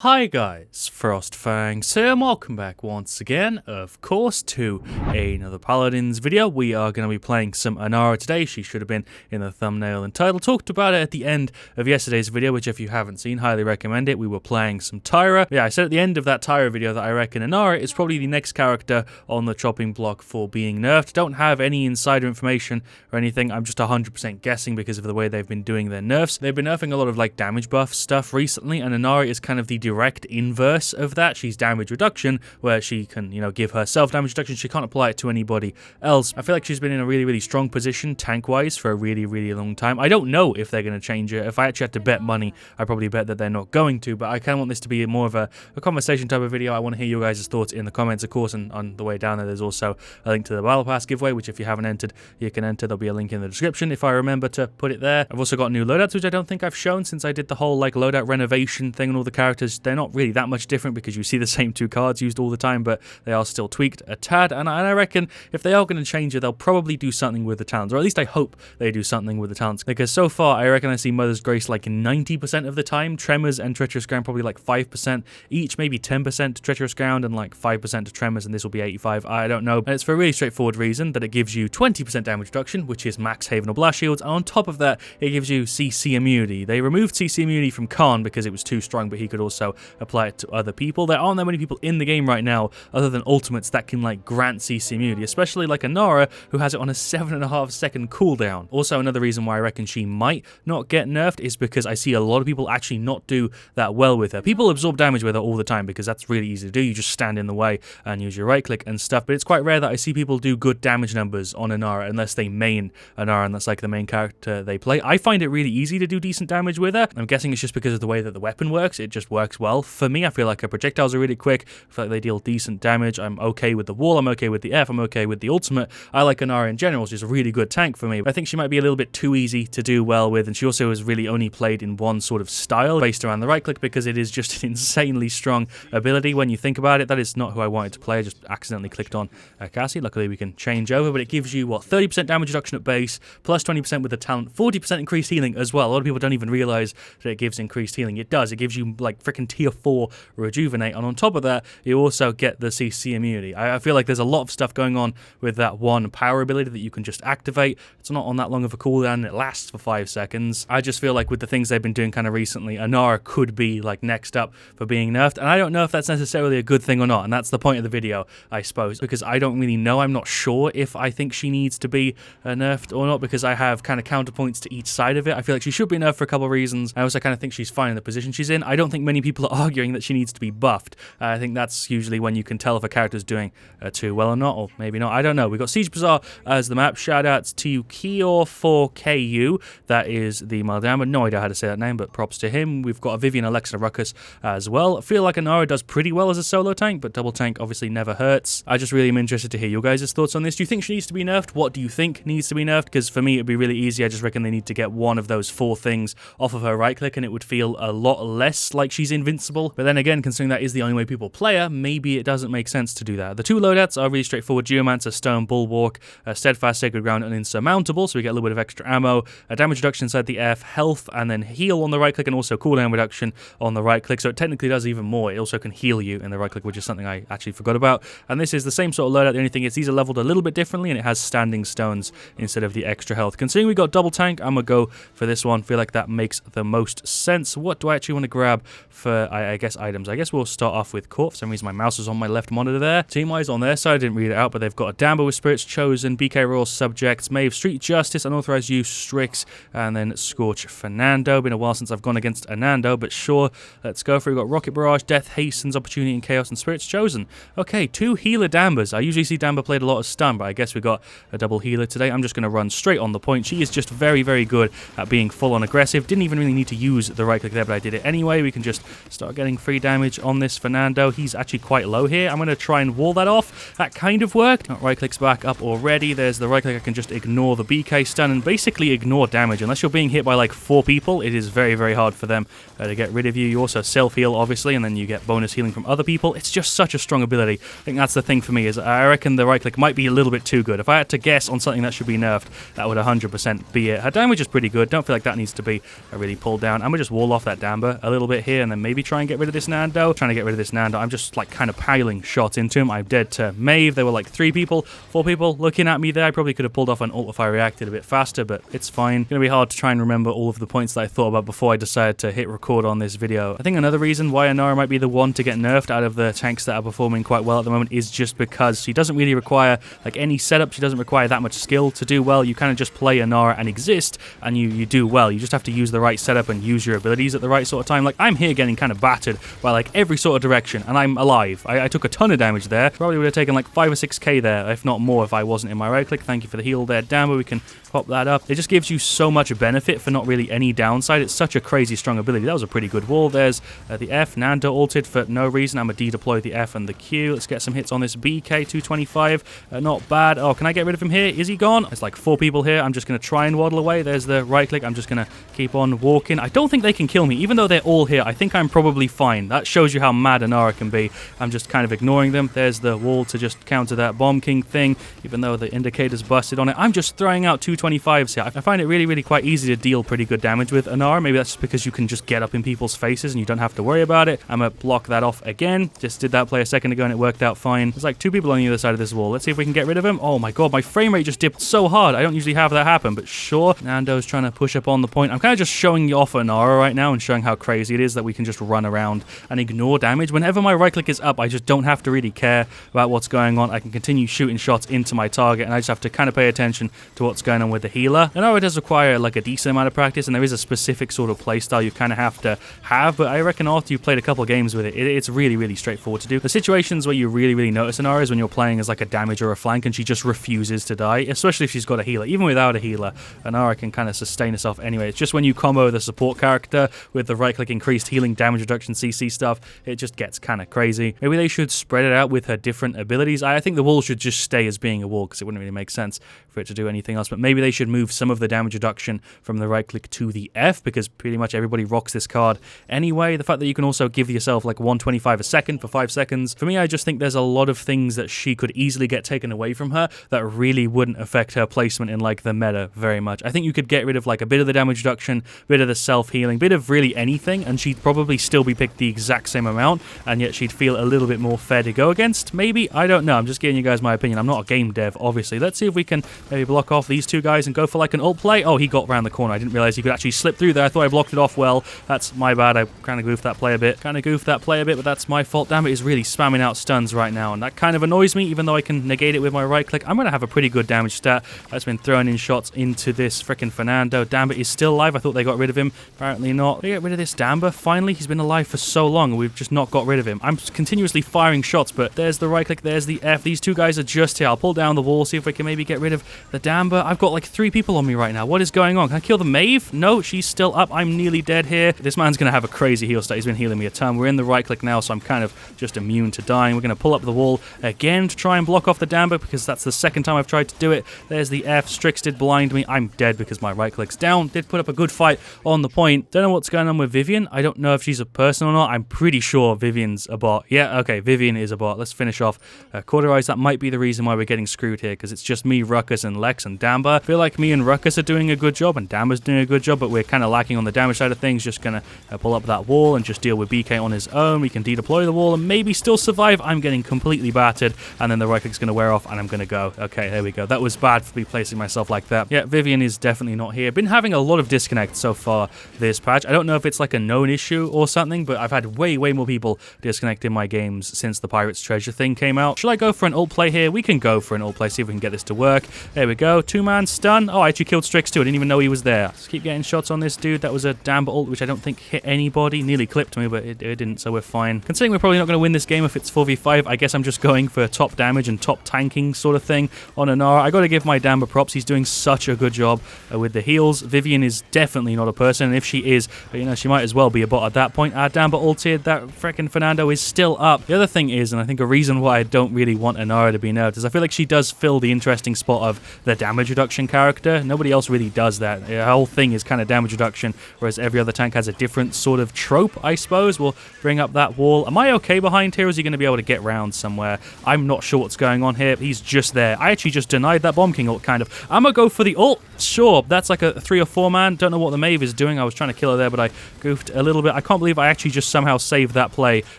Hi guys, FrostFangs here and welcome back once again, of course, to another Paladins video. We are going to be playing some Inara today. She should have been in the thumbnail and title. Talked about it at the end of yesterday's video, which if you haven't seen, highly recommend it. We were playing some Tyra. Yeah, I said at the end of that Tyra video that I reckon Inara is probably the next character on the chopping block for being nerfed. Don't have any insider information or anything. I'm just 100% guessing because of the way they've been doing their nerfs. They've been nerfing a lot of like damage buff stuff recently, and Inara is kind of the direct inverse of that. She's damage reduction, where she can, give herself damage reduction. She can't apply it to anybody else. I feel like she's been in a really strong position tank-wise for a really long time. I don't know if they're going to change it. If I actually had to bet money, I'd probably bet that they're not going to, but I kind of want this to be more of a conversation type of video. I want to hear your guys' thoughts in the comments, of course, and on the way down there, there's also a link to the Battle Pass giveaway, which if you haven't entered, you can enter. There'll be a link in the description if I remember to put it there. I've also got new loadouts, which I don't think I've shown since I did the whole like loadout renovation thing, and all the characters, they're not really that much different because you see the same two cards used all the time, but they are still tweaked a tad, and I reckon if they are going to change it, they'll probably do something with the talents, or at least I hope they do something with the talents, because so far I reckon I see Mother's Grace like 90% of the time, Tremors and Treacherous Ground probably like 5% each, maybe 10% to Treacherous Ground and like 5% to Tremors, and this will be 85, I don't know. And it's for a really straightforward reason that it gives you 20% damage reduction, which is max Haven or Blast Shields, and on top of that it gives you CC immunity. They removed CC immunity from Khan because it was too strong, but he could also apply it to other people. There aren't that many people in the game right now other than ultimates that can like grant CC immunity, especially like Inara, who has it on a 7.5 second cooldown. Also, another reason why I reckon she might not get nerfed is because I see a lot of people actually not do that well with her. People absorb damage with her all the time because that's really easy to do. You just stand in the way and use your right click and stuff, but it's quite rare that I see people do good damage numbers on Inara unless they main Inara and that's like the main character they play. I find it really easy to do decent damage with her. I'm guessing it's just because of the way that the weapon works. It just works well for me. I feel like her projectiles are really quick. I feel like they deal decent damage. I'm okay with the wall. I'm okay with the F. I'm okay with the ultimate. I like Inara in general. She's a really good tank for me. But I think she might be a little bit too easy to do well with, and she also is really only played in one sort of style based around the right click because it is just an insanely strong ability. When you think about it, that is not who I wanted to play. I just accidentally clicked on Cassie. Luckily we can change over, but it gives you, what, 30% damage reduction at base, plus 20% with the talent, 40% increased healing as well. A lot of people don't even realize that it gives increased healing. It does. It gives you like freaking tier 4 rejuvenate, and on top of that, you also get the CC immunity. I feel like there's a lot of stuff going on with that one power ability that you can just activate. It's not on that long of a cooldown, it lasts for 5 seconds. I just feel like with the things they've been doing kind of recently, Inara could be like next up for being nerfed, and I don't know if that's necessarily a good thing or not, and that's the point of the video, I suppose, because I don't really know. I'm not sure if I think she needs to be nerfed or not, because I have kind of counterpoints to each side of it. I feel like she should be nerfed for a couple of reasons. I also kind of think she's fine in the position she's in. I don't think many people are arguing that she needs to be buffed. I think that's usually when you can tell if a character's doing too well or not, or maybe not. I don't know. We got Siege Bazaar as the map. Shoutouts to Kior4KU. That is the Maldama. No idea how to say that name, but props to him. We've got a Vivian, Alexa, Ruckus as well. I feel like Inara does pretty well as a solo tank, but double tank obviously never hurts. I just really am interested to hear your guys' thoughts on this. Do you think she needs to be nerfed? What do you think needs to be nerfed? Because for me, it'd be really easy. I just reckon they need to get one of those 4 things off of her right click, and it would feel a lot less like she's invincible. But then again, considering that is the only way people play her, maybe it doesn't make sense to do that. The 2 loadouts are really straightforward. Geomancer, Stone, Bulwark, Steadfast, Sacred Ground, and Insurmountable, so we get a little bit of extra ammo, a damage reduction inside the F, health, and then heal on the right click, and also cooldown reduction on the right click, so it technically does even more. It also can heal you in the right click, which is something I actually forgot about. And this is the same sort of loadout. The only thing is these are leveled a little bit differently, and it has standing stones instead of the extra health. Considering we got double tank, I'm gonna go for this one. Feel like that makes the most sense. What do I actually want to grab for, I guess, items? I guess we'll start off with Court. For some reason my mouse is on my left monitor there. Team-wise on their side, I didn't read it out, but they've got a Dambo with Spirits Chosen, BK Royal Subjects, Maeve Street Justice, Unauthorized Use, Strix, and then Scorch Fernando. Been a while since I've gone against Anando, but sure, let's go for it. We've got Rocket Barrage, Death Hastens, Opportunity and Chaos, and Spirits Chosen. Okay, 2 healer Dambas. I usually see Damba played a lot of stun, but I guess we got a double healer today. I'm just going to run straight on the point. She is just very good at being full-on aggressive. Didn't even really need to use the right click there, but I did it anyway. We can just start getting free damage on this Fernando. He's actually quite low here. I'm going to try and wall that off. That kind of worked. Right click's back up already. There's the right click. I can just ignore the BK stun and basically ignore damage. Unless you're being hit by like 4 people, it is very hard for them to get rid of you. You also self-heal, obviously, and then you get bonus healing from other people. It's just such a strong ability. I think that's the thing for me, is I reckon the right click might be a little bit too good. If I had to guess on something that should be nerfed, that would 100% be it. Her damage is pretty good. Don't feel like that needs to be really pulled down. I'm going to just wall off that Damba a little bit here, and then maybe try and get rid of this Nando. Trying to get rid of this Nando. I'm just like kind of piling shots into him. I'm dead to Maeve. There were like 3 people, 4 people looking at me there. I probably could have pulled off an ult if I reacted a bit faster, but it's fine. Gonna be hard to try and remember all of the points that I thought about before I decided to hit record on this video. I think another reason why Inara might be the one to get nerfed out of the tanks that are performing quite well at the moment is just because she doesn't really require like any setup. She doesn't require that much skill to do well. You kind of just play Inara and exist, and you do well. You just have to use the right setup and use your abilities at the right sort of time. Like, I'm here getting kind of battered by like every sort of direction, and I'm alive. I took a ton of damage there. Probably would have taken like 5 or 6k there, if not more, if I wasn't in my right click. Thank you for the heal there, Dambo. We can pop that up. It just gives you so much benefit for not really any downside. It's such a crazy strong ability. That was a pretty good wall. There's the F. Nando ulted for no reason. I'm going to de-deploy the F and the Q. Let's get some hits on this BK 225. Not bad. Oh, can I get rid of him here? Is he gone? There's like 4 people here. I'm just going to try and waddle away. There's the right click. I'm just going to keep on walking. I don't think they can kill me. Even though they're all here, I think I'm probably fine. That shows you how mad Inara can be. I'm just kind of ignoring them. There's the wall to just counter that Bomb King thing, even though the indicator's busted on it. I'm just throwing out 225s here. I find it really quite easy to deal pretty good damage with Inara. Maybe that's just because you can just get up in people's faces and you don't have to worry about it. I'm going to block that off again. Just did that play a second ago and it worked out fine. There's like 2 people on the other side of this wall. Let's see if we can get rid of him. Oh my god, my frame rate just dipped so hard. I don't usually have that happen, but sure. Nando's trying to push up on the point. I'm kind of just showing you off Inara right now and showing how crazy it is that we can just run around and ignore damage. Whenever my right click is up, I just don't have to really care about what's going on. I can continue shooting shots into my target, and I just have to kind of pay attention to what's going on with the healer. I know it does require like a decent amount of practice, and there is a specific sort of playstyle you kind of have to have, but I reckon after you've played a couple of games with it, it's really straightforward to do. The situations where you really notice Inara is when you're playing as like a damage or a flank and she just refuses to die, especially if she's got a healer. Even without a healer, Inara can kind of sustain herself anyway. It's just when you combo the support character with the right click increased healing, damage reduction, CC stuff, it just gets kind of crazy. Maybe they should spread it out with her different abilities. I think the wall should just stay as being a wall because it wouldn't really make sense for it to do anything else, but maybe they should move some of the damage reduction from the right click to the F, because pretty much everybody rocks this card anyway. The fact that you can also give yourself like 125 a second for 5 seconds, for me, I just think there's a lot of things that she could easily get taken away from her that really wouldn't affect her placement in like the meta very much. I think you could get rid of like a bit of the damage reduction, bit of the self-healing, bit of really anything, and she'd probably still be picked the exact same amount, and yet she'd feel a little bit more fair to go against. Maybe, I don't know. I'm just giving you guys my opinion. I'm not a game dev, obviously. Let's see if we can maybe block off these 2 guys and go for like an ult play. Oh, he got around the corner. I didn't realize he could actually slip through there. I thought I blocked it off well. That's my bad. I kind of goofed that play a bit. But that's my fault. Damn, it is really spamming out stuns right now, and that kind of annoys me, even though I can negate it with my right click. I'm going to have a pretty good damage stat. I've just been throwing in shots into this freaking Fernando. Damba is still alive. I thought they got rid of him. Apparently not. They get rid of this Damba. Finally, he's been alive for so long, and we've just not got rid of him. I'm continuously firing shots, but there's the right click, there's the F. These 2 guys are just here. I'll pull down the wall, see if we can maybe get rid of the Damba. I've got like 3 people on me right now. What is going on? Can I kill the Maeve? No, she's still up. I'm nearly dead here. This man's going to have a crazy heal stat. He's been healing me a ton. We're in the right click now, so I'm kind of just immune to dying. We're going to pull up the wall again to try and block off the Damba, because that's the second time I've tried to do it. There's the F. Strix did blind me. I'm dead because my right click's down. Did put up a good fight on the point. Don't know what's going on with Vivian. I don't know if she's a person or not. I'm pretty sure Vivian's a bot. Yeah, okay, Vivian is a bot. Let's finish off Cauterize. That might be the reason why we're getting screwed here, because it's just me, Ruckus, and Lex and Damba. I feel like me and Ruckus are doing a good job, and Damba's doing a good job, but we're kind of lacking on the damage side of things. Just gonna pull up that wall and just deal with BK on his own. We can de-deploy the wall and maybe still survive. I'm getting completely battered, and then the right click's gonna wear off, and I'm gonna go. Okay, there we go. That was bad for me placing myself like that. Yeah, Vivian is definitely not here. Been having a lot of disconnects so far this patch. I don't know if it's like a known issue or something, but I've had way more people disconnect in my games since the Pirate's Treasure thing came out. Should I go for an ult play here? We can go for an ult play, see if we can get this to work. There we go. 2-man stun. Oh, I actually killed Strix too. I didn't even know he was there. Let's keep getting shots on this dude. That was a Damba ult, which I don't think hit anybody. Nearly clipped me, but it didn't, so we're fine. Considering we're probably not going to win this game if it's 4v5, I guess I'm just going for top damage and top tanking sort of thing on Inara. I got to give my Damba props. He's doing such a good job with the heals. Vivian is definitely not a person, and if she is, you know, she might as well be a bot at that point. Our Damba ulted. That freaking Fernando is still up. The other thing is, and I think a reason why I don't really want Inara to be nerfed, is I feel like she does fill the interesting spot of the damage reduction character. Nobody else really does that. Her whole thing is kind of damage reduction, whereas every other tank has a different sort of trope, I suppose. We'll bring up that wall. Am I okay behind here? Is he going to be able to get round somewhere? I'm not sure what's going on here. He's just there. I actually just denied that Bomb King ult, kind of. I'm going to go for the ult. Sure, that's like a 3 or 4 man. Don't know what the Maeve is doing. I was trying to kill her there, but I goofed a little bit. I can't can't believe I actually just somehow saved that play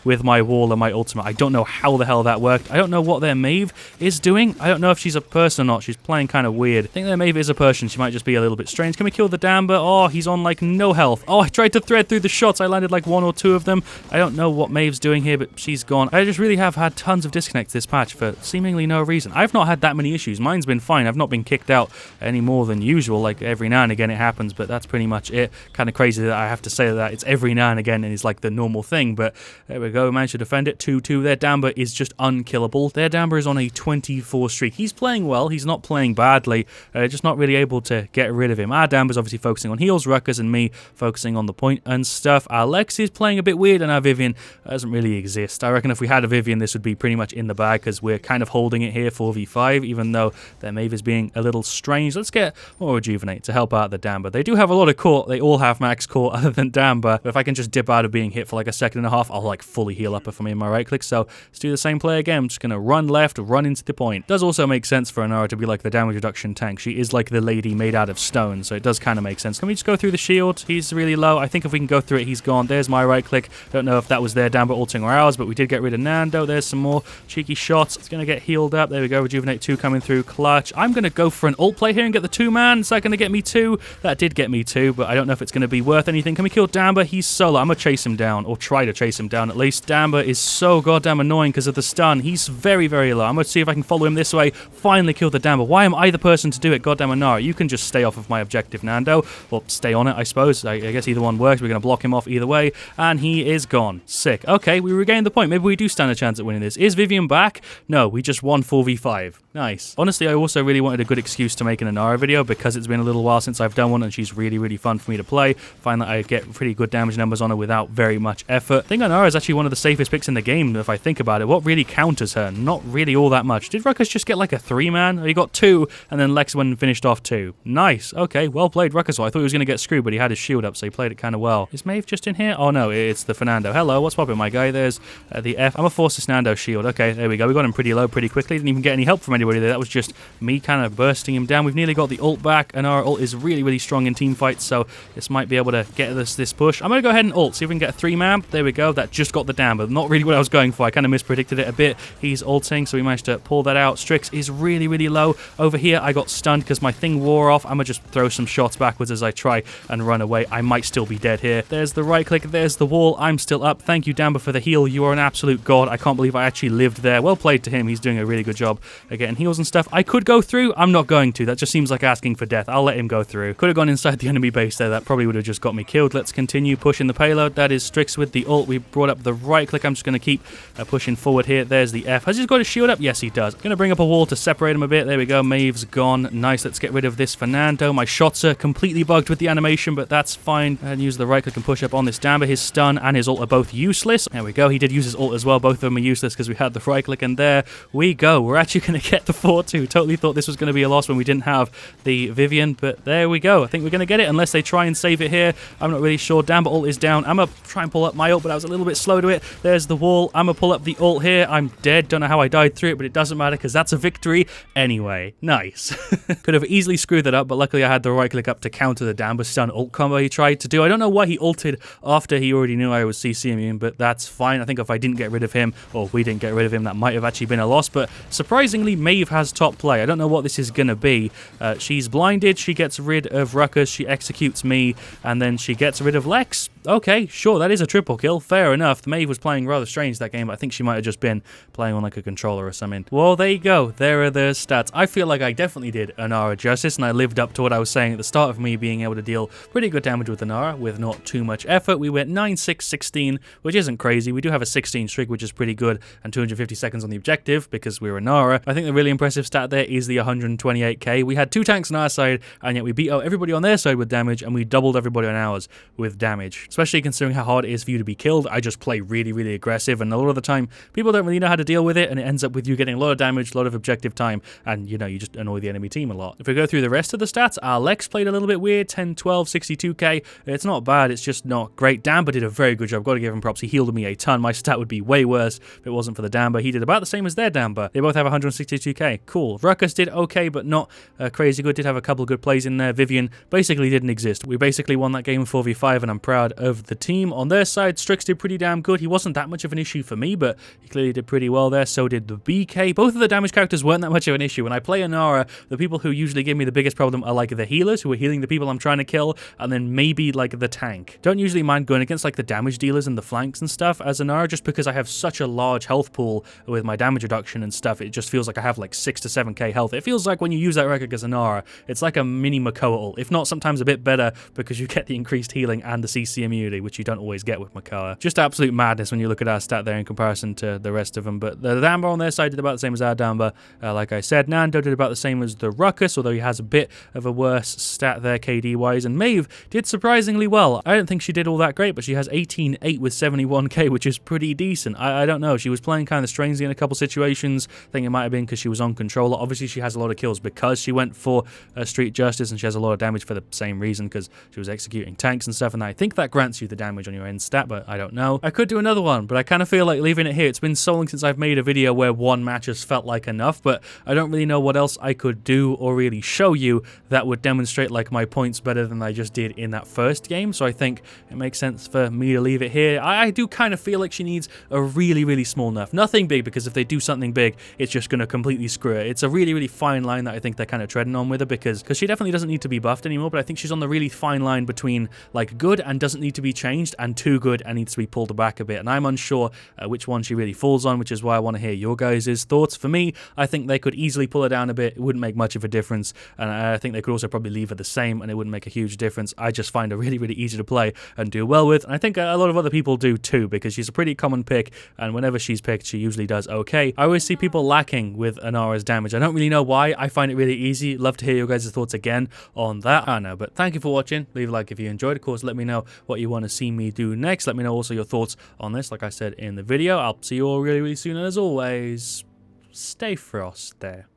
with my wall and my ultimate. I don't know how the hell that worked. I don't know what their Maeve is doing. I don't know if she's a person or not. She's playing kind of weird. I think their Maeve is a person. She might just be a little bit strange. Can we kill the Damber? Oh, he's on like no health. Oh, I tried to thread through the shots. I landed like 1 or 2 of them. I don't know what Maeve's doing here, but she's gone. I just really have had tons of disconnects this patch for seemingly no reason. I've not had that many issues. Mine's been fine. I've not been kicked out any more than usual. Like every now and again it happens, but that's pretty much it. Kind of crazy that I have to say that it's every now and again and it's like the normal thing, but there we go. Managed to defend it 2-2. Their Damber is just unkillable. Their Damber is on a 24 streak. He's playing well. He's not playing badly. Just not really able to get rid of him. Our Damber's obviously focusing on heals, Ruckus, and me focusing on the point and stuff. Our Lex is playing a bit weird, and our Vivian doesn't really exist. I reckon if we had a Vivian, this would be pretty much in the bag, because we're kind of holding it here 4v5, even though their Maeve is being a little strange. Let's get more Rejuvenate to help out the Damber. They do have a lot of core. They all have max core other than Damber, but if I can just dip out of being hit for like a second and a half, I'll like fully heal up if I'm in my right click. So let's do the same play again. I'm just going to run left, run into the point. Does also make sense for Inara to be like the damage reduction tank. She is like the lady made out of stone, so it does kind of make sense. Can we just go through the shield? He's really low. I think if we can go through it, he's gone. There's my right click. Don't know if that was their Damber ulting or ours, but we did get rid of Nando. There's some more cheeky shots. It's going to get healed up. There we go. Rejuvenate 2 coming through clutch. I'm going to go for an ult play here and get the 2-man. Is that going to get me 2? That did get me 2, but I don't know if it's going to be worth anything. Can we kill Damber? He's solo. I'm going to chase him down, or try to chase him down at least. Damber is so goddamn annoying because of the stun. He's very, very low. I'm going to see if I can follow him this way. Finally kill the Damber. Why am I the person to do it? Goddamn Inara. You can just stay off of my objective, Nando. Or stay on it, I suppose. I guess either one works. We're going to block him off either way. And he is gone. Sick. Okay, we regained the point. Maybe we do stand a chance at winning this. Is Vivian back? No, we just won 4v5. Nice. Honestly, I also really wanted a good excuse to make an Inara video because it's been a little while since I've done one and she's really, really fun for me to play. Find that I get pretty good damage numbers on her without very much effort. I think Inara is actually one of the safest picks in the game if I think about it. What really counters her? Not really all that much. Did Ruckus just get like a 3-man? He got 2 and then Lex went and finished off 2. Nice. Okay, well played, Ruckus. I thought he was going to get screwed, but he had his shield up, so he played it kind of well. Is Maeve just in here? Oh no, it's the Fernando. Hello, what's poppin', my guy? There's the F. I'm going to force this Nando shield. Okay, there we go. We got him pretty low pretty quickly. Didn't even get any help from anybody there. That was just me kind of bursting him down. We've nearly got the ult back, and our ult is really, really strong in team fights, so this might be able to get us this push. I'm going to go ahead and ult, see if we can get a 3-man. There we go. That just got the Damber. Not really what I was going for. I kind of mispredicted it a bit. He's ulting, so we managed to pull that out. Strix is really, really low. Over here, I got stunned because my thing wore off. I'm going to just throw some shots backwards as I try and run away. I might still be dead here. There's the right click. There's the wall. I'm still up. Thank you, Damber, for the heal. You are an absolute god. I can't believe I actually lived there. Well played to him. He's doing a really good job at getting heals and stuff. I could go through. I'm not going to. That just seems like asking for death. I'll let him go through. Could have gone inside the enemy base there. That probably would have just got me killed. Let's continue pushing the payload. That is Strix with the ult. We brought up the right click. I'm just going to keep pushing forward here. There's the F. Has he got his shield up? Yes, he does. Going to bring up a wall to separate him a bit. There we go. Maeve's gone. Nice. Let's get rid of this Fernando. My shots are completely bugged with the animation, but that's fine. And use the right click and push up on this Damber. His stun and his ult are both useless. There we go. He did use his ult as well. Both of them are useless because we had the right click, and there we go. We're actually going to get the 4-2. Totally thought this was going to be a loss when we didn't have the Vivian, but there we go. I think we're going to get it unless they try and save it here. I'm not really sure. Damber ult is down. I'm going to try and pull up my ult, but I was a little bit slow to it. There's the wall. I'm going to pull up the ult here. I'm dead. Don't know how I died through it, but it doesn't matter because that's a victory anyway. Nice. Could have easily screwed that up, but luckily I had the right click up to counter the Damber stun ult combo he tried to do. I don't know why he ulted after he already knew I was CC immune, but that's fine. I think if I didn't get rid of him, or we didn't get rid of him, that might have actually been a loss, but surprisingly, Maeve has top play. I don't know what this is going to be. She's blinded. She gets rid of Ruckus. She executes me, and then she gets rid of Lex. Okay, sure, that is a triple kill. Fair enough. Maeve was playing rather strange that game, but I think she might have just been playing on like a controller or something. Well, there you go. There are the stats. I feel like I definitely did Inara justice, and I lived up to what I was saying at the start of me being able to deal pretty good damage with Inara with not too much effort. We went 9-6-16, which isn't crazy. We do have a 16 streak, which is pretty good, and 250 seconds on the objective because we're Inara. I think the really impressive stat there is the 128k. We had 2 tanks on our side, and yet we beat out everybody on their side with damage, and we doubled everybody on ours with damage. Especially considering how hard it is for you to be killed. I just play really, really aggressive, and a lot of the time, people don't really know how to deal with it, and it ends up with you getting a lot of damage, a lot of objective time, and you know, you just annoy the enemy team a lot. If we go through the rest of the stats, our Lex played a little bit weird, 10, 12, 62k. It's not bad, it's just not great. Damber did a very good job. Got to give him props. He healed me a ton. My stat would be way worse if it wasn't for the Damber. He did about the same as their Damber. They both have 162k. Cool. Ruckus did okay, but not crazy good. Did have a couple of good plays in there. Vivian basically didn't exist. We basically won that game 4v5, and I'm proud of the team. On their side, Strix did pretty damn good. He wasn't that much of an issue for me, but he clearly did pretty well there. So did the BK. Both of the damage characters weren't that much of an issue. When I play Inara, the people who usually give me the biggest problem are like the healers who are healing the people I'm trying to kill, and then maybe like the tank. Don't usually mind going against like the damage dealers and the flanks and stuff as Inara, just because I have such a large health pool with my damage reduction and stuff. It just feels like I have like 6 to 7k health. It feels like when you use that record as Inara, it's like a mini Makoa ult, if not sometimes a bit better, because you get the increased healing and the CC immunity, which you don't always get with Makoa. Just absolute madness when you look at our stat there in comparison to the rest of them. But the Damba on their side did about the same as our Damba. Like I said, Nando did about the same as the Ruckus, although he has a bit of a worse stat there KD-wise, and Maeve did surprisingly well. I don't think she did all that great, but she has 18-8 with 71k, which is pretty decent. I don't know, she was playing kind of strangely in a couple situations. I think it might have been because she was on controller. Obviously, she has a lot of kills because she went for Street Justice, and she has a lot of damage for the same reason, because she was executing tanks and stuff, and I think that grants you the damage on your end stat, but I don't know. I could do another one, but I kind of feel like leaving it here. It's been so long since I've made a video where one match has felt like enough, but I don't really know what else I could do or really show you that would demonstrate like my points better than I just did in that first game, so I think it makes sense for me to leave it here. I do kind of feel like she needs a really, really small nerf. Nothing big, because if they do something big, it's just going to completely screw it. It's a really, really fine line that I think they're kind of treading on with her, because she definitely doesn't need to be buffed anymore, but I think she's on the really fine line between like good and doesn't need to be changed, and too good and needs to be pulled back a bit, and I'm unsure which one she really falls on, which is why I want to hear your guys' thoughts. For me, I think they could easily pull her down a bit. It wouldn't make much of a difference, and I think they could also probably leave her the same, and it wouldn't make a huge difference. I just find her really, really easy to play and do well with, and I think a lot of other people do too, because she's a pretty common pick, and whenever she's picked, she usually does okay. I always see people lacking with Inara's damage. I don't really know why. I find it really easy. Love to hear your guys' thoughts again on that. I don't know, but thank you for watching. Leave a like if you enjoyed. Of course, let me know what you want to see me do next. Let me know also your thoughts on this, like I said in the video. I'll see you all really, really soon, and as always, stay frost there.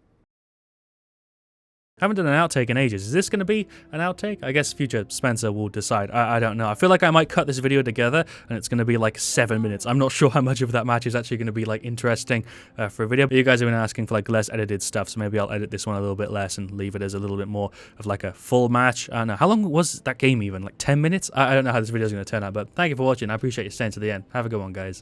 Haven't done an outtake in ages. Is this going to be an outtake? I guess future Spencer will decide. I don't know. I feel like I might cut this video together and it's going to be like 7 minutes. I'm not sure how much of that match is actually going to be like interesting for a video. But you guys have been asking for like less edited stuff, so maybe I'll edit this one a little bit less and leave it as a little bit more of like a full match. I don't know. How long was that game even? Like 10 minutes? I don't know how this video is going to turn out, but thank you for watching. I appreciate you staying to the end. Have a good one, guys.